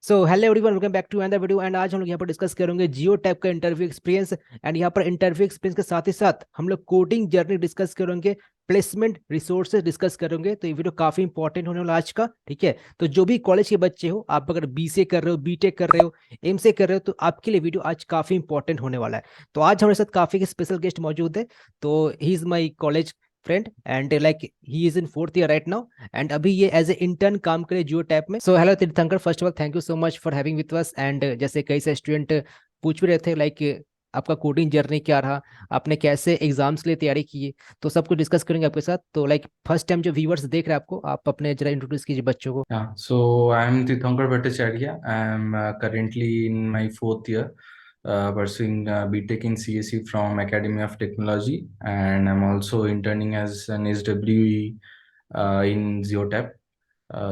So hello everyone, welcome back to another video. And आज हम लोग यहाँ पर डिस्कस करेंगे जियो टैप का इंटरव्यू एक्सपीरियंस। एंड यहाँ पर इंटरव्यू एक्सपीरियंस के साथ ही साथ हम लोग कोडिंग जर्नी डिस्कस करेंगे, प्लेसमेंट रिसोर्सेज डिस्कस करेंगे। तो ये वीडियो काफी इंपॉर्टेंट होने वाला आज का, ठीक है। तो जो भी कॉलेज के बच्चे हो, आप अगर बीसीए कर रहे हो, बीटेक कर रहे हो, एमसीए कर रहे हो, तो आपके लिए वीडियो आज काफी इंपॉर्टेंट होने वाला है। तो आज हमारे साथ काफी स्पेशल गेस्ट मौजूद है। तो he is my college friend and like he is in fourth year right now. And अभी ये एज ए इंटर्न काम करे जियो टैप में। सो हेलो तीर्थंकर, first of all thank you so much for having with us. And जैसे कई सारे student पूछ भी रहे थे लाइक आपका कोडिंग जर्नी क्या रहा, आपने कैसे एग्जाम्स के लिए तैयारी की, तो सब कुछ डिस्कस करेंगे आपके साथ। तो लाइक फर्स्ट टाइम जो व्यूवर्स देख रहे हैं आपको, आप अपने जरा इंट्रोड्यूस कीजिए बच्चों को। Yeah, so I'm Tirthankar Bhattacharya. I'm currently in my fourth year, pursuing BTech in CSE from Academy of Technology, and I'm also interning as an SWE in Zeotap.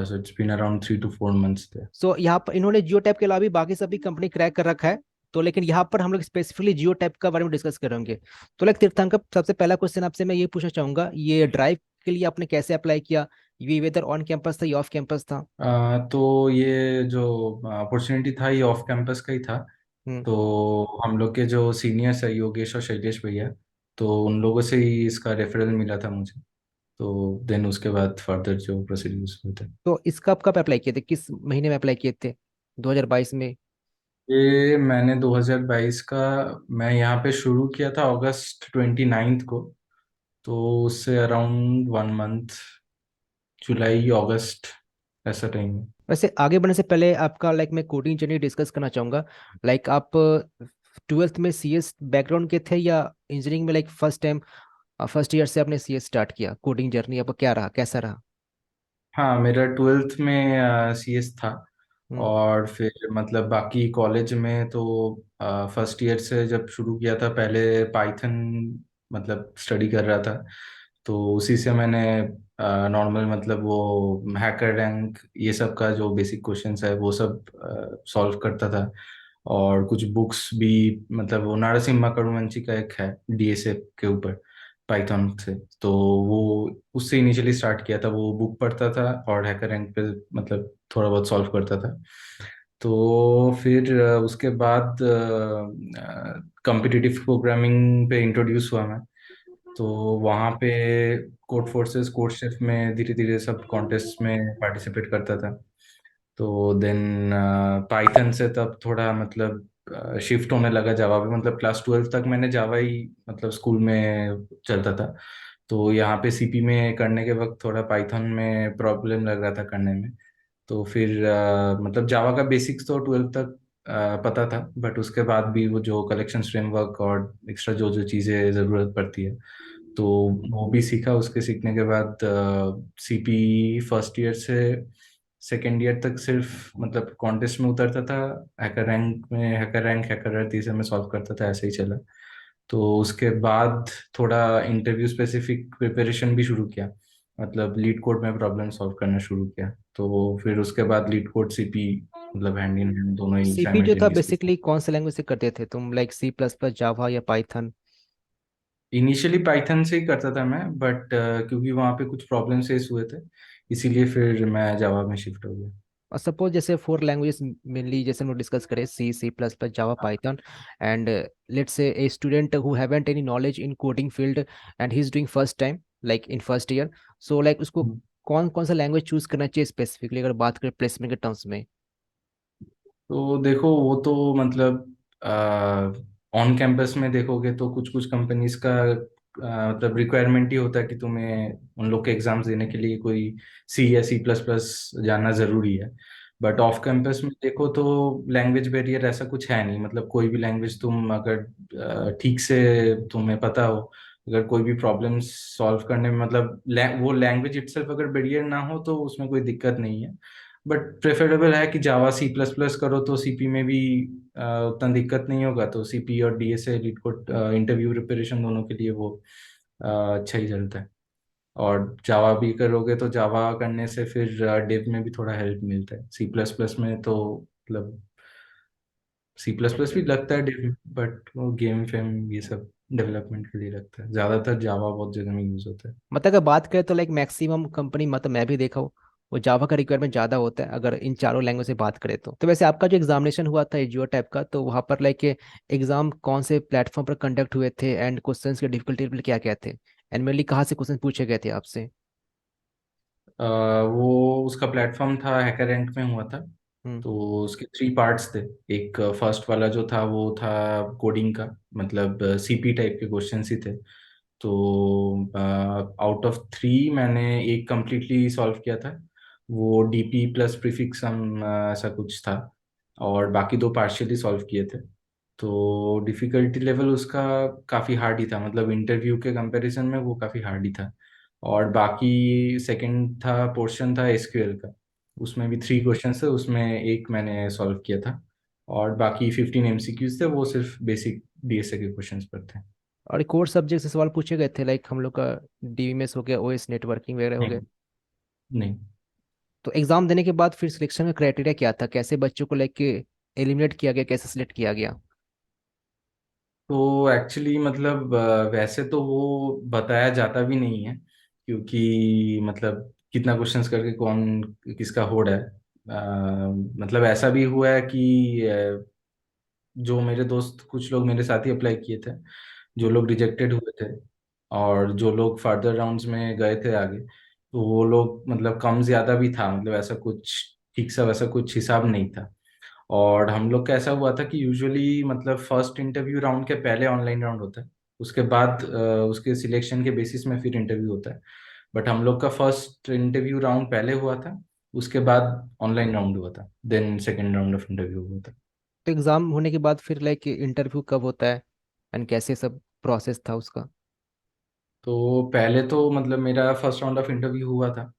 So it's been around 3 to 4 months there. सो यहाँ पर इन्होंने जियो tap के अलावा भी बाकी सभी company crack कर रखा है। तो लेकिन यहाँ पर हम लोग स्पेसिफिकली जियो टैप का बारे में डिस्कस करेंगे। तो लाइक तीर्थंकर, सबसे पहला क्वेश्चन आपसे मैं ये पूछना चाहूंगा, ये ड्राइव के लिए आपने कैसे अप्लाई किया? ये वेदर ऑन कैंपस था या ऑफ कैंपस था? तो ये जो अपॉर्चुनिटी था ये ऑफ कैंपस का ही था। हम्म। तो हम लोग के जो सीनियर्स है योगेश और शैलेश भैया, तो उन लोगों से ही इसका रेफरल मिला था मुझे। तो देन उसके बाद फर्दर जो प्रोसीड्यूर्स होते हैं। तो इसका आप कब अप्लाई किए थे, किस महीने में अप्लाई किए थे? 2022 में? ये मैंने 2022 का, मैं यहाँ पे शुरू किया था अगस्त 29 को। तो उससे अराउंड 1 मंथ, जुलाई अगस्त ऐसा टाइम है। वैसे आगे बढ़ने से पहले आपका लाइक मैं कोडिंग जर्नी डिस्कस करना चाहूंगा। लाइक आप ट्वेल्थ में सीएस बैकग्राउंड के थे या इंजीनियरिंग में like first time first year से आपने सीएस स्टार्ट किया? कोडिंग जर्नी आपका क्या रहा, कैसा रहा? हाँ, मेरा ट्वेल्थ में सीएस था। हम्म। और फिर मतलब बाकी कॉलेज में तो फर्स्ट ईयर से जब शुरू किया था पहले पाइथन मतलब स्टडी कर रहा था। तो उसी से मैंने नॉर्मल मतलब वो हैकर रैंक ये सब का जो बेसिक क्वेश्चंस है वो सब सॉल्व करता था। और कुछ बुक्स भी, मतलब वो नारासिम्हा करुवंशी का एक है डीएसए के ऊपर पाइथन से। तो वो उससे इनिशियली स्टार्ट किया था, वो बुक पढ़ता था और हैकर रैंक पे मतलब थोड़ा बहुत सॉल्व करता था। तो फिर उसके बाद कॉम्पिटिटिव प्रोग्रामिंग पे इंट्रोड्यूस हुआ मैं। तो वहाँ पे कोड फोर्सेस कोड शेफ में धीरे धीरे सब कॉन्टेस्ट में पार्टिसिपेट करता था। तो देन पाइथन से तब थोड़ा मतलब शिफ्ट होने लगा जावा पे। मतलब क्लास 12 तक मैंने जावा ही मतलब स्कूल में चलता था। तो यहाँ पे सीपी में करने के वक्त थोड़ा पाइथन में प्रॉब्लम लग रहा था करने में। तो फिर मतलब जावा का बेसिक्स तो 12 तक पता था, बट उसके बाद भी वो जो कलेक्शन फ्रेमवर्क और एक्स्ट्रा जो जो चीज़ें ज़रूरत पड़ती है तो वो भी सीखा। उसके सीखने के बाद सीपी फर्स्ट ईयर से सेकेंड ईयर तक सिर्फ मतलब कॉन्टेस्ट में उतरता था। हैकर रैंक में हैकर रैंक हैकर तीसरे में सॉल्व करता था, ऐसे ही चला। तो उसके बाद थोड़ा इंटरव्यू स्पेसिफिक प्रिपरेशन भी शुरू किया, मतलब लीड कोड में प्रॉब्लम सॉल्व करना शुरू किया। तो फिर उसके बाद लीड कोड सीपी मतलब हैंड इन हैंड दोनों ही सीपी जो था साइमल्टेनियसली। बेसिकली कौन से लैंग्वेज से करते थे तुम, लाइक सी प्लस प्लस, जावा या पाइथन? इनिशियली पाइथन से ही करता था मैं, बट क्योंकि वहाँ पे कुछ प्रॉब्लम फेस हुए थे इसीलिए फिर मैं जावा में शिफ्ट हो गया। और सपोज जैसे फोर लैंग्वेजेस मेनली जैसे हम लोग डिस्कस करें, C, C plus plus, Java, Python. And let's say a student who haven't any knowledge in coding field and he is doing first time like in first year. So like उसको कौन कौन सा language choose करना चाहिए specifically, अगर बात करें placement के टर्म्स में? तो देखो वो तो मतलब ऑन कैंपस में देखोगे तो कुछ कुछ कंपनीज का मतलब रिक्वायरमेंट ही होता है कि तुम्हें उन लोग के एग्जाम्स देने के लिए कोई सी या सी प्लस प्लस जानना जरूरी है। बट ऑफ कैंपस में देखो तो लैंग्वेज बैरियर ऐसा कुछ है नहीं। मतलब कोई भी लैंग्वेज तुम अगर ठीक से तुम्हें पता हो, अगर कोई भी प्रॉब्लम सॉल्व करने में मतलब वो लैंग्वेज इटसेल्फ अगर बैरियर ना हो तो उसमें कोई दिक्कत नहीं है। बट प्रेफरेबल है कि जावा सी प्लस प्लस करो तो सीपी में भी उतना दिक्कत नहीं होगा। तो सीपी और DSA leet code interview preparation दोनों के लिए वो अच्छा ही चलता है। और जावा भी करोगे तो जावा करने से फिर डेव में भी थोड़ा हेल्प मिलता है। सी प्लस प्लस में तो मतलब सी प्लस प्लस भी लगता है डेव में, बट वो गेम फेम ये सब डेवलपमेंट के लिए लगता है। ज़्यादातर जावा बहुत जगह में यूज होता है। मतलब अगर बात करें तो लाइक मैक्सिमम कंपनी, मतलब मैं भी देखा हूँ, वो जावा का रिक्वायरमेंट ज़्यादा होता है अगर इन चारों लैंग्वेज से बात करें तो वैसे आपका जो एग्जामिनेशन हुआ था जियो टाइप का, तो वहाँ पर लाइक एग्जाम कौन से प्लेटफॉर्म पर कंडक्ट हुए थे एंड क्वेश्चंस के डिफिकल्टी लेवल क्या क्या थे एंड मेनली कहाँ से क्वेश्चन पूछे गए थे आपसे? वो उसका प्लेटफॉर्म था, हैकर रैंक में हुआ था। हम्म। तो उसके 3 पार्ट्स थे। एक फर्स्ट वाला जो था वो था कोडिंग का, मतलब सीपी टाइप के क्वेश्चंस ही थे। तो आउट ऑफ 3 मैंने एक कंप्लीटली सॉल्व किया था। वो डीपी प्लस प्रीफिक्स सम ऐसा कुछ था। और बाकी 2 पार्शियली सॉल्व किए थे। तो डिफिकल्टी लेवल उसका काफ़ी हार्ड ही था, मतलब इंटरव्यू के कंपैरिजन में वो काफ़ी हार्ड ही था। और बाकी सेकंड था पोर्शन था एसक्यूएल का। उसमें भी 3 क्वेश्चन थे, उसमें एक मैंने सॉल्व किया था। और बाकी 15 एमसीक्यूज थे, वो सिर्फ बेसिक डीएसए के क्वेश्चंस पर थे। और कोर सब्जेक्ट से सवाल पूछे गए थे लाइक हम लोग का डीबीएमएस हो गया, ओएस नेटवर्किंग वगैरह हो गया? नहीं, नहीं। तो एग्जाम देने के बाद फिर सिलेक्शन का क्राइटेरिया क्या था, कैसे बच्चों को लाइक एलिमिनेट किया गया, कैसे सिलेक्ट किया गया? तो एक्चुअली मतलब वैसे तो वो बताया जाता भी नहीं है, क्योंकि मतलब कितना क्वेश्चंस करके कौन किसका होड़ है। मतलब ऐसा भी हुआ है कि जो मेरे दोस्त कुछ लोग मेरे साथ ही अप्लाई किए थे, जो लोग रिजेक्टेड हुए थे, और जो लोग फर्दर राउंड्स में गए थे आगे, तो वो लोग मतलब कम ज्यादा भी था, मतलब ऐसा कुछ ठीक सा वैसा कुछ हिसाब नहीं था। और हम लोग का ऐसा हुआ था कि यूजुअली मतलब फर्स्ट इंटरव्यू राउंड के पहले ऑनलाइन राउंड होता है। उसके बाद उसके सिलेक्शन के बेसिस में फिर इंटरव्यू होता है। बट हम लोग का फर्स्ट इंटरव्यू राउंड पहले हुआ था, उसके बाद ऑनलाइन राउंड हुआ था, then second round of interview हुआ था। तो एग्जाम होने के बाद फिर लाइक इंटरव्यू कब होता है एंड कैसे सब प्रोसेस था उसका? तो पहले तो मतलब मेरा फर्स्ट राउंड ऑफ इंटरव्यू हुआ था।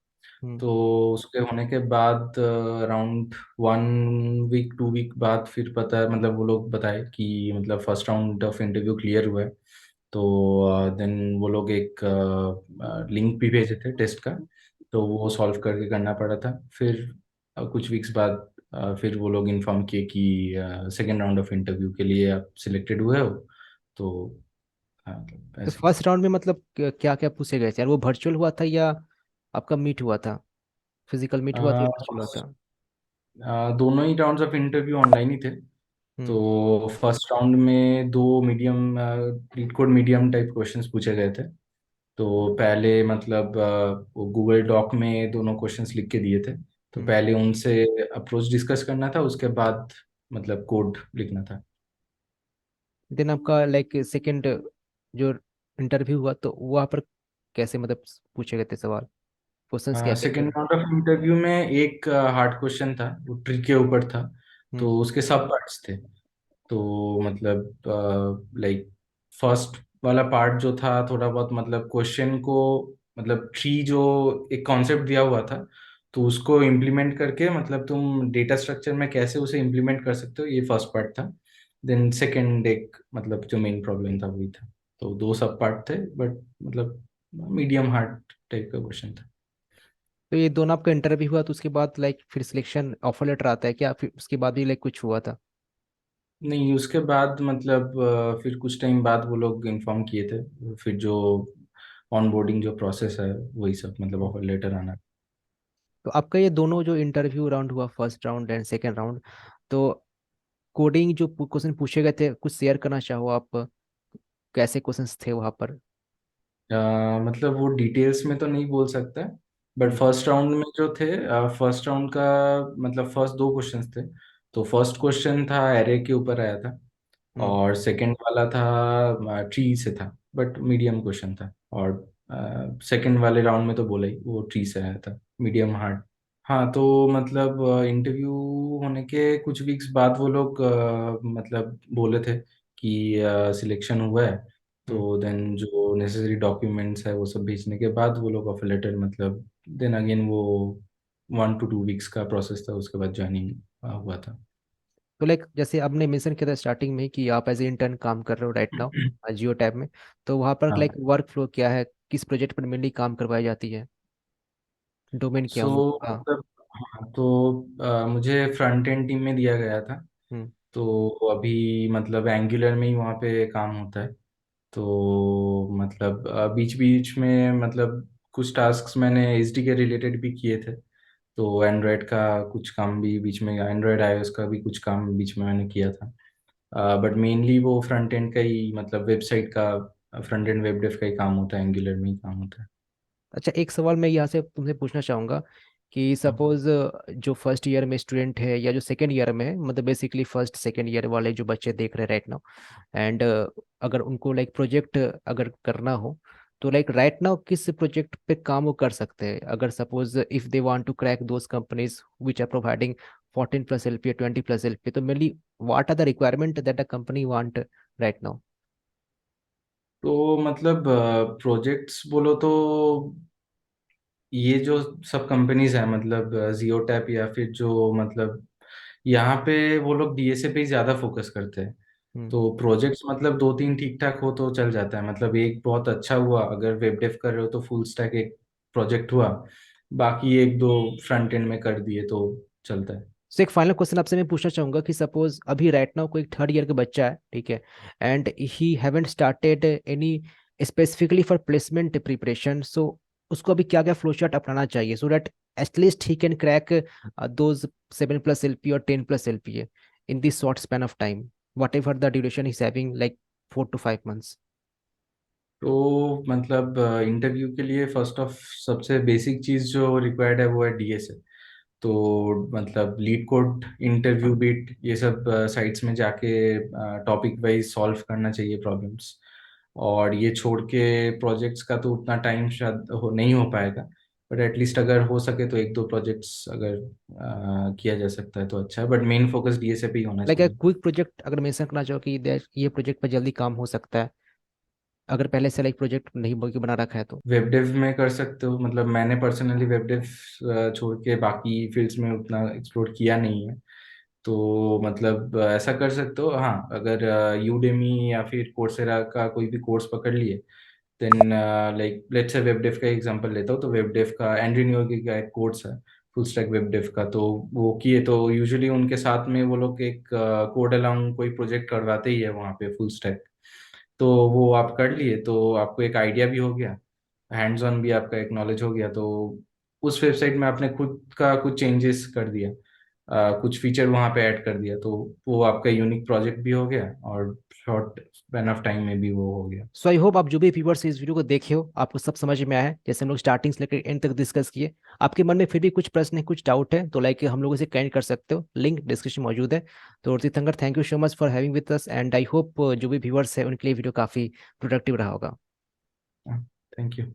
हम्म। तो उसके होने के बाद अराउंड 1 वीक 2 वीक बाद फिर पता, मतलब वो लोग बताए कि मतलब first round of interview clear हुआ है। तो देन वो लोग एक लिंक भी भेजे थे टेस्ट का। तो वो सॉल्व करके करना पड़ा था। फिर कुछ वीक्स बाद फिर वो लोग इन्फॉर्म किए कि सेकेंड राउंड ऑफ इंटरव्यू के लिए आप सिलेक्टेड हुए हो। तो हाँ, मतलब तो ऐसे। फर्स्ट राउंड में मतलब क्या क्या पूछे गए थे यार, वो वर्चुअल हुआ था या आपका मीट हुआ था, फिजिकल मीट हुआ था या वर्चुअल हुआ था? दोनों ही राउंड्स ऑफ इंटरव्यू ऑनलाइन ही थे। हम्म। तो फर्स्ट राउंड में 2 medium leet code medium type questions पूछे गए थे। तो पहले मतलब वो गूगल डॉक में दोनों क्वेश्चंस लिख के दिए थे। तो हम्म। पहले उनसे अप्रोच डिस्कस करना था, उसके बाद मतलब कोड लिखना था। देन आपका लाइक सेकंड जो इंटरव्यू हुआ तो वहाँ पर कैसे मतलब पूछे गए थे सवाल, क्वेश्चंस क्या क्या थे? सेकेंड राउंड ऑफ इंटरव्यू में एक हार्ड क्वेश्चन था, वो ट्री के ऊपर था। हम्म। तो उसके सब पार्ट्स थे। तो मतलब लाइक फर्स्ट वाला पार्ट जो था थोड़ा बहुत मतलब क्वेश्चन को, मतलब ट्री जो एक कॉन्सेप्ट दिया हुआ था, तो उसको इम्प्लीमेंट करके मतलब तुम डेटा स्ट्रक्चर में कैसे उसे इम्प्लीमेंट कर सकते हो, ये फर्स्ट पार्ट था। देन सेकंड एक मतलब जो मेन प्रॉब्लम था वही था। तो 2 सब पार्ट थे, बट मतलब मीडियम हार्ड टाइप का क्वेश्चन था। तो ये दोनों आपका इंटरव्यू हुआ तो उसके बाद लाइक फिर सिलेक्शन ऑफर लेटर आता है क्या, फिर उसके बाद भी लाइक कुछ हुआ था? नहीं, उसके बाद मतलब फिर कुछ टाइम बाद वो लोग इन्फॉर्म किए थे, फिर जो ऑनबोर्डिंग जो प्रोसेस है वही सब, मतलब हम्म। ऑफर लेटर आना। तो आपका ये दोनों जो इंटरव्यू राउंड हुआ, first round and second round, तो कोडिंग जो क्वेश्चन पूछे गए थे कुछ शेयर करना चाहो आप, कैसे क्वेश्चंस थे वहाँ पर? मतलब वो डिटेल्स में तो नहीं बोल सकता, बट हम्म। फर्स्ट राउंड में जो थे, फर्स्ट राउंड का मतलब फर्स्ट 2 क्वेश्चंस थे। तो फर्स्ट क्वेश्चन था एरे के ऊपर आया था। हम्म। और सेकंड वाला था ट्री से था, बट मीडियम क्वेश्चन था। और सेकंड वाले राउंड में तो बोला ही वो ट्री से आया था, मीडियम हार्ड। हाँ, तो मतलब इंटरव्यू होने के कुछ वीक्स बाद वो लोग मतलब बोले थे कि सिलेक्शन हुआ है। हम्म। तो देन जो नेसेसरी डॉक्यूमेंट्स है वो सब भेजने के बाद वो लोग ऑफर लेटर मतलब, देन अगेन वो 1 to 2 वीक्स का प्रोसेस था, उसके बाद ज्वाइनिंग हुआ था। तो लाइक जैसे आपने मेंशन किया था स्टार्टिंग में कि आप एज ए इंटर्न काम कर रहे हो राइट नाउ जियो टैब में, तो वहाँ पर लाइक हाँ। वर्क फ्लो क्या है, किस प्रोजेक्ट पर मेनली काम करवाई जाती है, डोमेन क्या सो उनका? मतलब हाँ, तो मुझे फ्रंट एंड टीम में दिया गया था। हम्म। तो अभी मतलब एंगुलर में ही वहाँ पे काम होता है। तो मतलब बीच बीच में मतलब कुछ टास्क्स मैंने एसडी के रिलेटेड भी किए थे। तो एंड्रॉयड का कुछ काम भी बीच में, एंड्रॉयड आईओएस का भी कुछ काम बीच में मैंने किया था। बट मेनली वो फ्रंट एंड का ही, मतलब वेबसाइट का फ्रंट एंड वेब डेव का ही काम होता है, एंगुलर में ही काम होता है। अच्छा, एक सवाल मैं यहाँ से तुमसे पूछना चाहूंगा कि सपोज जो फर्स्ट ईयर में स्टूडेंट है या जो सेकेंड ईयर में है, मतलब बेसिकली फर्स्ट सेकेंड ईयर वाले जो बच्चे देख रहे हैं राइट नाउ, एंड अगर उनको लाइक प्रोजेक्ट अगर करना हो, तो लाइक राइट नाउ किस प्रोजेक्ट पे काम वो कर सकते हैं? अगर suppose if they want to crack those companies which are providing 14 plus LP 20 plus LP, तो mainly what are the requirement that a company want right now? तो मतलब प्रोजेक्ट्स बोलो तो ये जो सब कंपनीज है, मतलब जियोटैप या फिर जो, मतलब यहाँ पे वो लोग डीएसए पे ही ज्यादा फोकस करते हैं। तो प्रोजेक्ट्स मतलब दो तीन ठीक ठाक हो तो चल जाता है, मतलब एक बहुत अच्छा हुआ, अगर वेब डेव कर रहे हो तो फुल स्टैक एक प्रोजेक्ट हुआ, बाकी एक दो फ्रंट एंड में कर दिए तो चलता है। सो एक फाइनल क्वेश्चन आपसे मैं पूछना चाहूंगा कि सपोज अभी राइट नाउ कोई थर्ड ईयर का बच्चा है, ठीक है, and he haven't started any specifically for placement preparation, so उसको अभी क्या क्या फ्लो चार्ट अपनाना चाहिए so that at least he can crack those 7 plus LP और 10 plus LP in this short span of time, whatever the duration is having like 4 to 5 months? तो मतलब interview के लिए फर्स्ट ऑफ सबसे basic चीज जो रिक्वायर्ड है वो है डीएसए। तो मतलब लीड कोड, इंटरव्यू बीट, ये सब साइट्स में जाके टॉपिक वाइज सॉल्व करना चाहिए प्रॉब्लम्स। और ये छोड़ के प्रोजेक्ट्स का तो उतना टाइम शायद नहीं हो पाएगा, बट एटलीस्ट अगर हो सके तो एक दो प्रोजेक्ट्स अगर किया जा सकता है तो अच्छा है, बट मेन फोकस डीएसए पे ही होना लाइक अ चाहिए। क्विक प्रोजेक्ट अगर मेंशन करना चाहो कि ये प्रोजेक्ट पर जल्दी काम हो सकता है, अगर पहले से लाइक प्रोजेक्ट नहीं बना रखा है तो? वेब डेव में कर सकते हो, मतलब मैंने पर्सनली वेब डेव छोड़ के बाकी फील्ड्स में उतना एक्सप्लोर किया नहीं है। तो मतलब ऐसा कर सकते हो, हाँ, अगर यूडेमी या फिर कोर्सेरा का कोई भी कोर्स पकड़ लिए, then like let's say web dev का एग्जांपल लेता हूँ, तो वेब डेव का एंड्री न्यूगी का एक कोर्स है, फुल स्टैक वेब डेव का, तो वो किए तो यूजुअली उनके साथ में वो लोग एक कोड अलाउंग कोई प्रोजेक्ट करवाते ही है वहाँ पे फुल स्टैक। तो वो आप कर लिए तो आपको एक आइडिया भी हो गया, हैंड्स ऑन भी आपका एक नॉलेज हो गया। तो उस वेबसाइट में आपने खुद का कुछ चेंजेस कर दिया, कुछ फीचर वहाँ पे ऐड कर दिया, तो वो आपका यूनिक प्रोजेक्ट भी हो गया और शॉर्ट स्पैन ऑफ टाइम में भी वो हो गया। सो आई होप आप जो भी व्यूअर्स इस वीडियो को देखे हो आपको सब समझ में आया है, जैसे हम लोग स्टार्टिंग से लेकर एंड तक डिस्कस किए। आपके मन में फिर भी कुछ प्रश्न है, कुछ डाउट है, तो लाइक हम लोग इसे कनेक्ट कर सकते हो, लिंक डिस्क्रिप्शन मौजूद है। तो तीर्थंकर, thank you so much for having with us, and I hope जो भी व्यूअर्स है उनके लिए वीडियो काफी प्रोडक्टिव रहा होगा। Thank you.